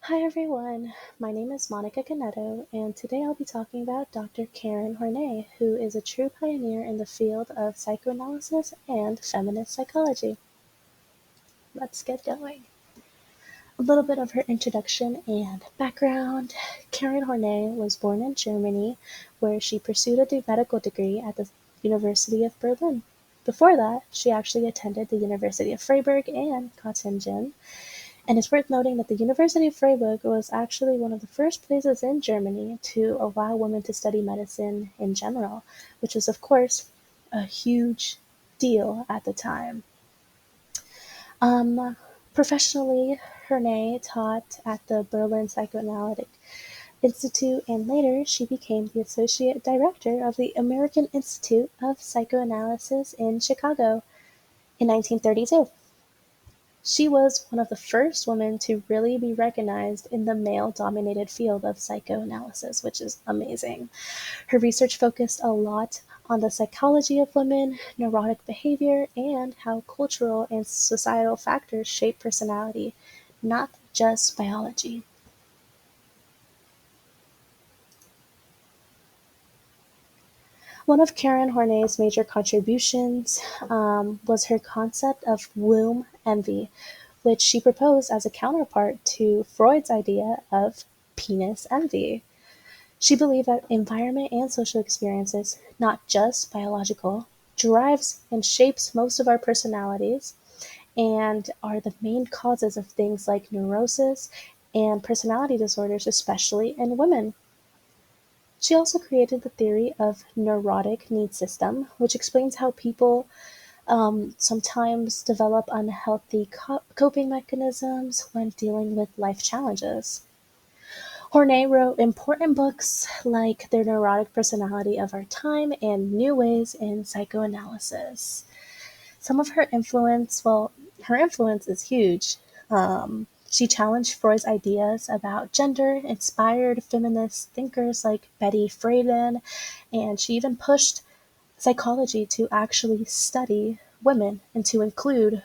Hi everyone, my name is Monica Canedo, and today I'll be talking about Dr. Karen Horney, who is a true pioneer in the field of psychoanalysis and feminist psychology. Let's get going. A little bit of her introduction and background. Karen Horney was born in Germany, where she pursued a medical degree at the University of Berlin. Before that, she actually attended the University of Freiburg and Göttingen. And it's worth noting that the University of Freiburg was actually one of the first places in Germany to allow women to study medicine in general, which was, of course, a huge deal at the time. Um, Professionally, Herne taught at the Berlin Psychoanalytic Institute, and later she became the associate director of the American Institute of Psychoanalysis in Chicago in 1932. She was one of the first women to really be recognized in the male-dominated field of psychoanalysis, which is amazing. Her research focused a lot on the psychology of women, neurotic behavior, and how cultural and societal factors shape personality, not just biology. One of Karen Horney's major contributions was her concept of womb envy, which she proposed as a counterpart to Freud's idea of penis envy. She believed that environment and social experiences, not just biological, drives and shapes most of our personalities and are the main causes of things like neurosis and personality disorders, especially in women. She also created the theory of neurotic need system, which explains how people sometimes develop unhealthy coping mechanisms when dealing with life challenges. Horney wrote important books like The Neurotic Personality of Our Time and New Ways in Psychoanalysis. Some of her influence is huge. She challenged Freud's ideas about gender, inspired feminist thinkers like Betty Friedan, and she even pushed psychology to actually study women and to include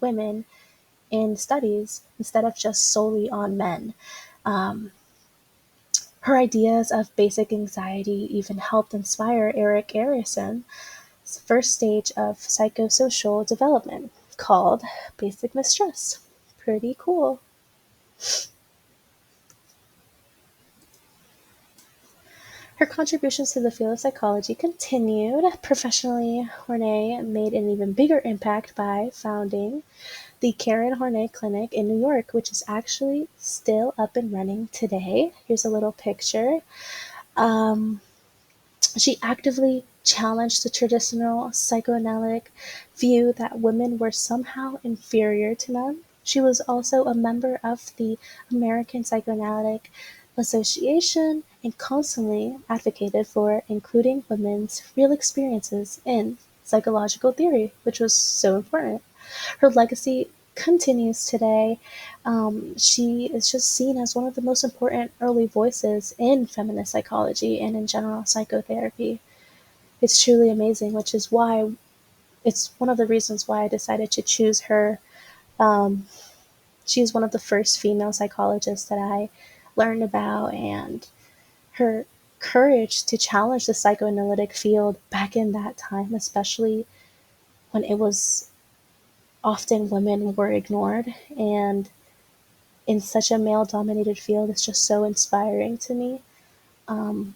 women in studies instead of just solely on men. Um, Her ideas of basic anxiety even helped inspire Eric Erickson's first stage of psychosocial development, called basic mistrust. Pretty cool. Her contributions to the field of psychology continued. Professionally, Horney made an even bigger impact by founding the Karen Horney Clinic in New York, which is actually still up and running today. Here's a little picture. Um, She actively challenged the traditional psychoanalytic view that women were somehow inferior to men. She was also a member of the American Psychoanalytic Association and constantly advocated for including women's real experiences in psychological theory, which was so important. Her legacy continues today. She is just seen as one of the most important early voices in feminist psychology and in general psychotherapy. It's truly amazing, which is why it's one of the reasons why I decided to choose her. Um, she's one of the first female psychologists that I learned about, and her courage to challenge the psychoanalytic field back in that time, especially when it was often women were ignored and in such a male dominated field is just so inspiring to me. Um,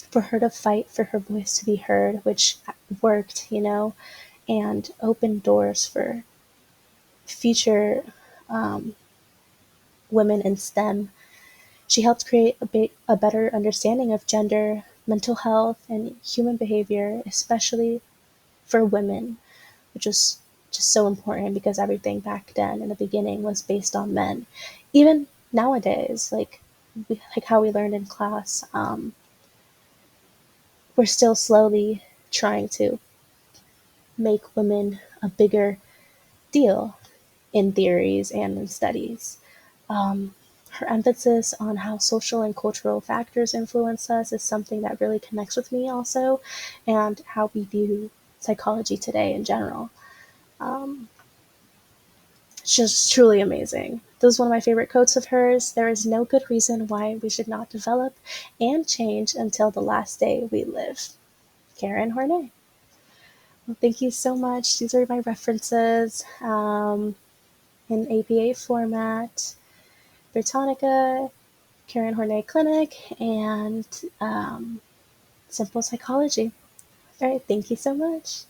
for her to fight for her voice to be heard, which worked, and opened doors for future um, women in STEM. She helped create a better understanding of gender, mental health, and human behavior, especially for women, which was just so important because everything back then in the beginning was based on men. Even nowadays, like how we learned in class, we're still slowly trying to make women a bigger deal in theories and in studies. Her emphasis on how social and cultural factors influence us is something that really connects with me also, and how we view psychology today in general. Um, just truly amazing. This is one of my favorite quotes of hers. There is no good reason why we should not develop and change until the last day we live. Karen Horney. Well, thank you so much. These are my references in APA format, Britannica, Karen Horney Clinic, and Simple Psychology. All right, thank you so much.